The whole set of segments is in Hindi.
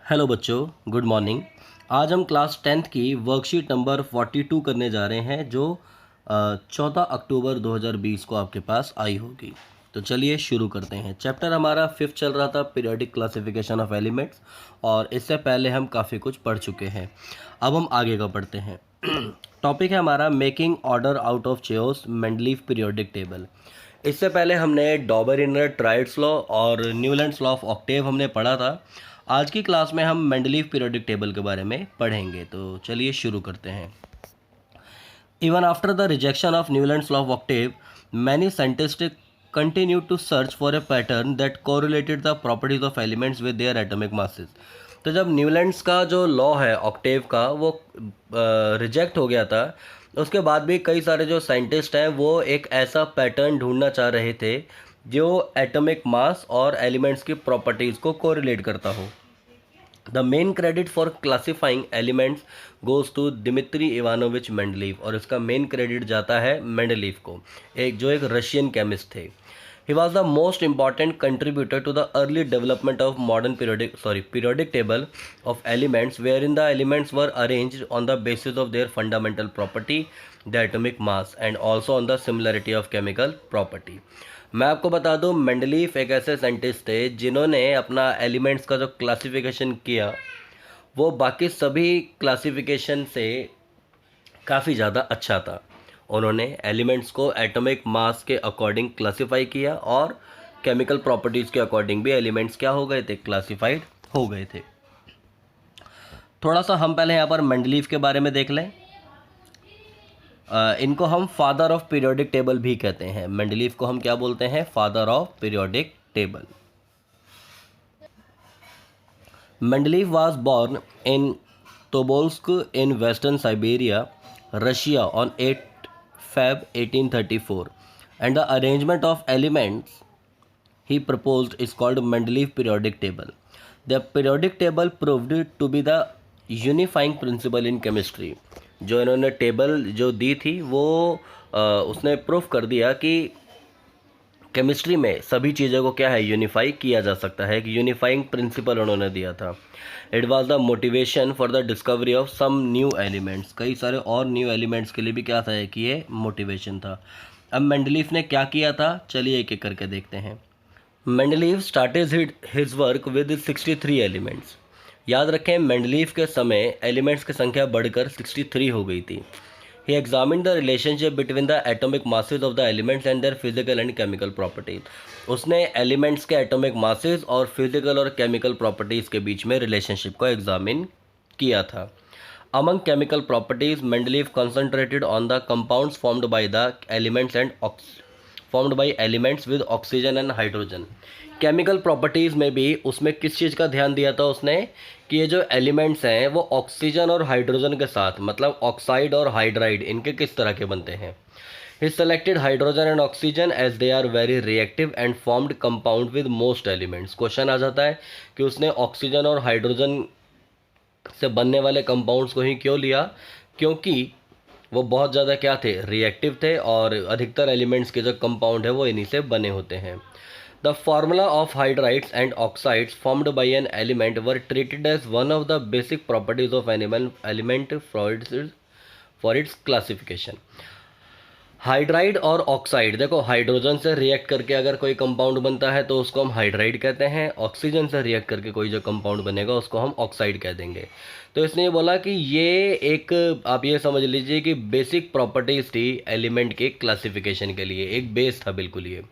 हेलो बच्चों, गुड मॉर्निंग। आज हम क्लास 10th की वर्कशीट नंबर 42 करने जा रहे हैं जो 14 अक्टूबर 2020 को आपके पास आई होगी। तो चलिए शुरू करते हैं। चैप्टर हमारा 5th चल रहा था, पीरियोडिक क्लासिफिकेशन ऑफ एलिमेंट्स, और इससे पहले हम काफ़ी कुछ पढ़ चुके हैं। अब हम आगे का पढ़ते हैं। टॉपिक है हमारा making order out of chairs, Mendeleev periodic table. इससे पहले हमने डॉबरिनर ट्राइड्स लॉ और न्यूलैंड्स लॉ ऑफ ऑक्टेव हमने पढ़ा था। आज की क्लास में हम मेंडलीफ पीरियोडिक टेबल के बारे में पढ़ेंगे। तो चलिए शुरू करते हैं। Even after the rejection of Newlands law of Octave, many scientist continued to search for a pattern that correlated the properties of elements with their atomic masses। तो जब न्यूलैंड्स का जो लॉ है ऑक्टेव का वो रिजेक्ट हो गया था, उसके बाद भी कई सारे जो साइंटिस्ट हैं वो एक ऐसा पैटर्न ढूंढना चाह रहे थे जो एटॉमिक मास और एलिमेंट्स की प्रॉपर्टीज़ को कोरिलेट करता हो। The main credit for classifying elements goes to Dmitri Ivanovich Mendeleev, और इसका मेन क्रेडिट जाता है मेंडलीफ को, जो एक रशियन केमिस्ट थे। He was the most important contributor to the early development of modern periodic table of elements, wherein the elements were arranged on the basis of their fundamental property, the atomic mass, and also on the similarity of chemical property। मैं आपको बता दूं, मेंडलीफ एक ऐसे साइंटिस्ट थे जिन्होंने अपना एलिमेंट्स का जो क्लासिफिकेशन किया वो बाकी सभी क्लासिफिकेशन से काफ़ी ज़्यादा अच्छा था। उन्होंने एलिमेंट्स को एटॉमिक मास के अकॉर्डिंग क्लासिफाई किया और केमिकल प्रॉपर्टीज़ के अकॉर्डिंग भी एलिमेंट्स क्या हो गए थे, क्लासिफाइड हो गए थे। थोड़ा सा हम पहले यहाँ पर मेंडलीफ के बारे में देख लें। इनको हम फादर ऑफ पीरियोडिक टेबल भी कहते हैं। मेंडलीफ को हम क्या बोलते हैं, father of periodic table. Mendeleev was born in Tobolsk in western Siberia, Russia on 8 Feb 1834, and the arrangement of elements he proposed is called Mendeleev periodic table। The periodic table proved to be the unifying principle in chemistry। जो इन्होंने टेबल जो दी थी वो उसने प्रूफ कर दिया कि केमिस्ट्री में सभी चीज़ों को क्या है, यूनिफाई किया जा सकता है। एक यूनिफाइंग प्रिंसिपल उन्होंने दिया था। It was the motivation for the discovery of some new elements. कई सारे और न्यू एलिमेंट्स के लिए भी क्या था कि ये मोटिवेशन था। अब मेंडलीफ ने क्या किया था, चलिए एक एक करके देखते हैं। Mendeleev started his work with 63 elements. याद रखें, मेंडलीफ के समय एलिमेंट्स की संख्या बढ़कर 63 हो गई थी। He examined the relationship between the atomic masses of the elements and their physical and chemical properties। उसने एलिमेंट्स के एटॉमिक मासेस और फिजिकल और केमिकल प्रॉपर्टीज़ के बीच में रिलेशनशिप को एग्जामिन किया था। Among chemical properties, Mendeleev concentrated on the compounds formed by the elements with oxygen and hydrogen। Chemical properties में भी उसमें किस चीज़ का ध्यान दिया था उसने, कि ये जो एलिमेंट्स हैं वो ऑक्सीजन और हाइड्रोजन के साथ, मतलब ऑक्साइड और हाइड्राइड, इनके किस तरह के बनते हैं। He selected hydrogen and oxygen as they are very reactive and formed compound with most elements. Question आ जाता है कि उसने ऑक्सीजन और हाइड्रोजन से बनने वाले कंपाउंड्स को ही क्यों लिया, क्योंकि वो बहुत ज़्यादा क्या थे, रिएक्टिव थे, और अधिकतर एलिमेंट्स के जो कंपाउंड है वो इन्हीं से बने होते हैं। The formula of hydrides and oxides formed by an element were treated as one of the basic properties of element for its classification। Hydride और ऑक्साइड, देखो हाइड्रोजन से रिएक्ट करके अगर कोई कंपाउंड बनता है तो उसको हम हाइड्राइड कहते हैं, ऑक्सीजन से रिएक्ट करके कोई जो कंपाउंड बनेगा उसको हम ऑक्साइड कह देंगे। तो इसने ये बोला कि ये एक, आप ये समझ लीजिए कि बेसिक प्रॉपर्टीज थी एलिमेंट के क्लासिफिकेशन के लिए, एक बेस था बिल्कुल ये।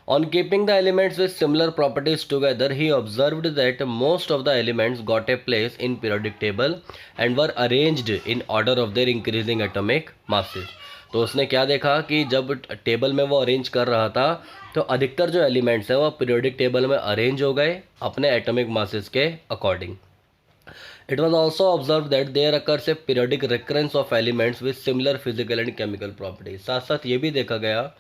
On keeping the elements with similar properties together, he observed that most of the elements got a place in periodic table and were arranged in order of their increasing atomic masses। तो उसने क्या देखा कि जब टेबल में वो अरेंज कर रहा था तो अधिकतर जो एलिमेंट्स हैं वो पीरियोडिक टेबल में अरेंज हो गए अपने एटॉमिक मासेस के according. It was also observed that there occurs a periodic recurrence of elements with similar physical and chemical properties। साथ साथ ये भी देखा गया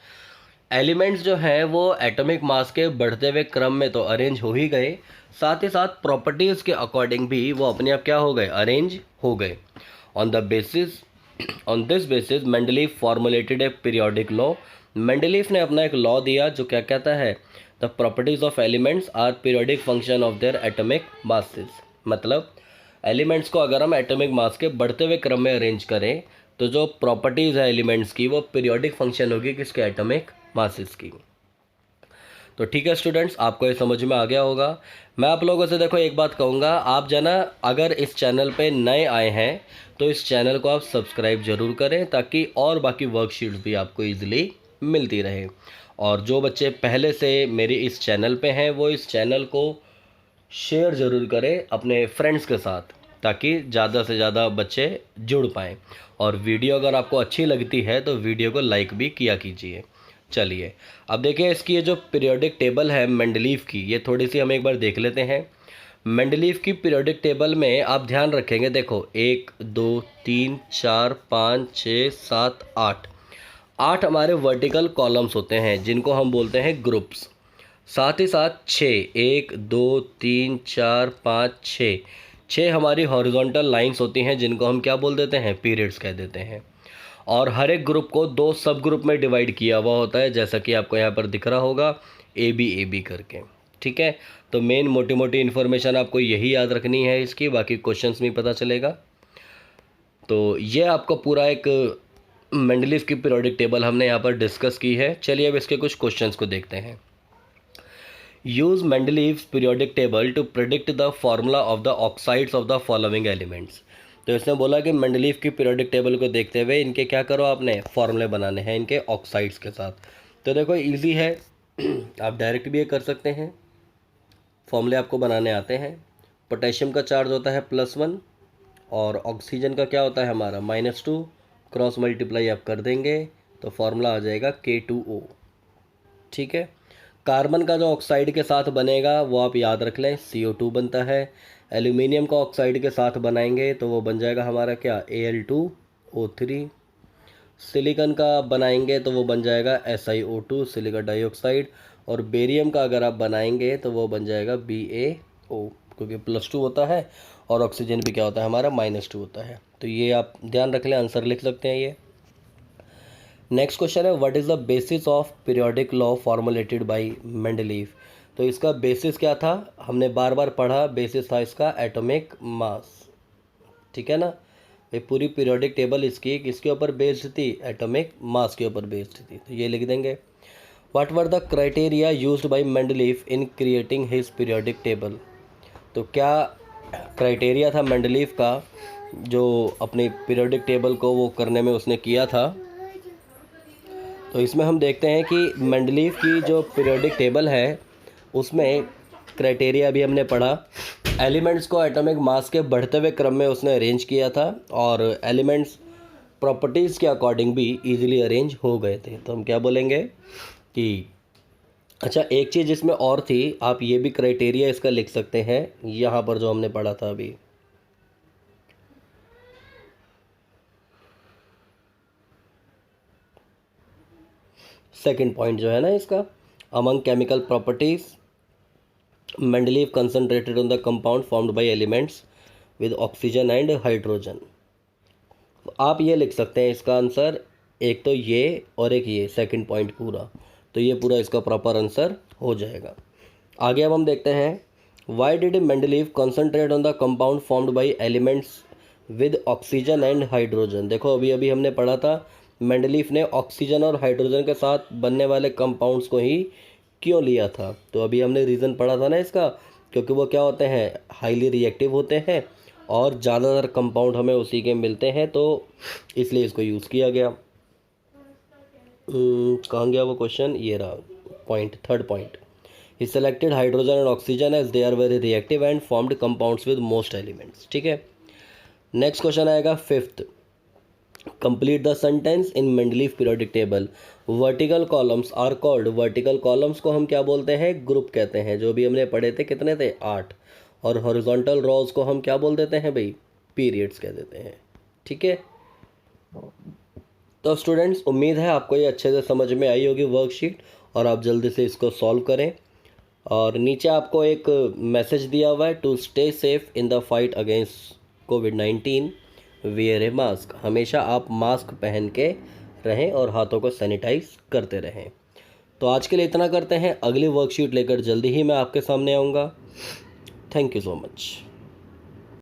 एलिमेंट्स जो हैं वो एटॉमिक मास के बढ़ते हुए क्रम में तो अरेंज हो ही गए, साथ ही साथ प्रॉपर्टीज़ के अकॉर्डिंग भी वो अपने आप क्या हो गए, अरेंज हो गए। On this basis Mendeleev formulated a periodic law. Mendeleev ने अपना एक लॉ दिया जो क्या कहता है, the properties of elements are periodic function of their atomic masses. मतलब एलिमेंट्स को अगर हम एटॉमिक मास के बढ़ते हुए क्रम में अरेंज करें तो जो प्रॉपर्टीज़ है एलिमेंट्स की वो पीरियोडिक फंक्शन होगी किसके, एटॉमिक मासेस की। तो ठीक है स्टूडेंट्स, आपको ये समझ में आ गया होगा। मैं आप लोगों से देखो एक बात कहूँगा, आप जना अगर इस चैनल पे नए आए हैं तो इस चैनल को आप सब्सक्राइब ज़रूर करें ताकि और बाकी वर्कशीट्स भी आपको ईजिली मिलती रहे। और जो बच्चे पहले से मेरी इस चैनल पे हैं वो इस चैनल को शेयर ज़रूर करें अपने फ्रेंड्स के साथ ताकि ज़्यादा से ज़्यादा बच्चे जुड़ पाएँ। और वीडियो अगर आपको अच्छी लगती है तो वीडियो को लाइक भी किया कीजिए। चलिए अब देखिए इसकी ये जो पीरियोडिक टेबल है मेंडलीव की, ये थोड़ी सी हम एक बार देख लेते हैं। मेंडलीव की पीरियोडिक टेबल में आप ध्यान रखेंगे, देखो 1 2 3 4 5 6 7 8 हमारे वर्टिकल कॉलम्स होते हैं जिनको हम बोलते हैं ग्रुप्स। साथ ही साथ 6 1 2 3 4 5 6 हमारी हॉरिजॉन्टल लाइंस होती हैं जिनको हम क्या बोल देते हैं, पीरियड्स कह देते हैं। और हर एक ग्रुप को 2 सब ग्रुप में डिवाइड किया हुआ होता है जैसा कि आपको यहाँ पर दिख रहा होगा ए बी करके। ठीक है, तो मेन मोटी मोटी इन्फॉर्मेशन आपको यही याद रखनी है इसकी, बाकी क्वेश्चंस में पता चलेगा। तो ये आपको पूरा एक मेंडलीव की पीरियोडिक टेबल हमने यहाँ पर डिस्कस की है। चलिए अब इसके कुछ क्वेश्चंस को देखते हैं। Use Mendeleev's periodic table to predict the formula of the oxides of the following elements. तो इसने बोला कि मेंडलीव की पीरियोडिक टेबल को देखते हुए इनके क्या करो, आपने फॉर्मूले बनाने हैं इनके ऑक्साइड्स के साथ। तो देखो इजी है, आप डायरेक्ट भी ये कर सकते हैं, फॉर्मूले आपको बनाने आते हैं। पोटेशियम का चार्ज होता है +1 और ऑक्सीजन का क्या होता है हमारा -2, क्रॉस मल्टीप्लाई आप कर देंगे तो फार्मूला आ जाएगा K2O। ठीक है, कार्बन का जो ऑक्साइड के साथ बनेगा वो आप याद रख लें, CO2 बनता है। एल्यूमिनियम का ऑक्साइड के साथ बनाएंगे तो वो बन जाएगा हमारा क्या, Al2O3। सिलिकॉन का बनाएंगे तो वो बन जाएगा SiO2, सिलिका डाइऑक्साइड। और बेरियम का अगर आप बनाएंगे तो वो बन जाएगा BaO, क्योंकि +2 होता है और ऑक्सीजन भी क्या होता है हमारा -2 होता है। तो ये आप ध्यान रख लें, आंसर लिख सकते हैं ये। नेक्स्ट क्वेश्चन है, what is the basis of periodic law formulated bye Mendeleev. तो इसका बेसिस क्या था, हमने बार बार पढ़ा, बेसिस था इसका एटॉमिक मास। ठीक है ना, ये पूरी पीरियोडिक टेबल इसकी किसके ऊपर बेस्ड थी, एटॉमिक मास के ऊपर बेस्ड थी। तो ये लिख देंगे। What were the criteria used by Mendeleev in creating his periodic table. तो क्या क्राइटेरिया था मेंडलीव का जो अपनी पीरियोडिक टेबल को वो करने में उसने किया था। तो इसमें हम देखते हैं कि मेंडलीव की जो पीरियोडिक टेबल है उसमें क्राइटेरिया भी हमने पढ़ा। एलिमेंट्स को एटॉमिक मास के बढ़ते हुए क्रम में उसने अरेंज किया था और एलिमेंट्स प्रॉपर्टीज़ के अकॉर्डिंग भी इजीली अरेंज हो गए थे। तो हम क्या बोलेंगे कि अच्छा, एक चीज़ इसमें और थी, आप ये भी क्राइटेरिया इसका लिख सकते हैं यहाँ पर जो हमने पढ़ा था अभी। सेकंड पॉइंट जो है ना इसका, among chemical properties Mendeleev concentrated on the compound formed by elements with oxygen and hydrogen. तो आप ये लिख सकते हैं इसका आंसर, एक तो ये और एक ये सेकंड पॉइंट पूरा, तो ये पूरा इसका प्रॉपर आंसर हो जाएगा। आगे अब हम देखते हैं, why did Mendeleev concentrate on the compound formed by elements with oxygen and hydrogen. देखो अभी अभी हमने पढ़ा था मेंडलीव ने ऑक्सीजन और हाइड्रोजन के साथ बनने वाले कंपाउंड्स को ही क्यों लिया था। तो अभी हमने रीज़न पढ़ा था ना इसका, क्योंकि वो क्या होते हैं, हाईली रिएक्टिव होते हैं और ज़्यादातर कंपाउंड हमें उसी के मिलते हैं, तो इसलिए इसको यूज़ किया गया। कहाँ गया वो क्वेश्चन, ये रहा point, third point. He selected hydrogen and oxygen as they are very reactive and formed compounds with most elements. ठीक है, नेक्स्ट क्वेश्चन आएगा fifth, complete the sentence in Mendeleev periodic table. Vertical columns are called, vertical columns को हम क्या बोलते हैं, ग्रुप कहते हैं, जो भी हमने पढ़े थे, कितने थे 8। और हॉरिजॉन्टल रॉज को हम क्या बोल देते हैं भाई, पीरियड्स कह देते हैं। ठीक है, तो स्टूडेंट्स उम्मीद है आपको ये अच्छे से समझ में आई होगी वर्कशीट और आप जल्दी से इसको सॉल्व करें। और नीचे आपको एक मैसेज दिया हुआ है, to stay safe in the fight against कोविड-19 वियर ए मास्क। हमेशा आप मास्क पहन के रहें और हाथों को सैनिटाइज करते रहें। तो आज के लिए इतना करते हैं, अगली वर्कशीट लेकर जल्दी ही मैं आपके सामने आऊँगा। Thank you so much.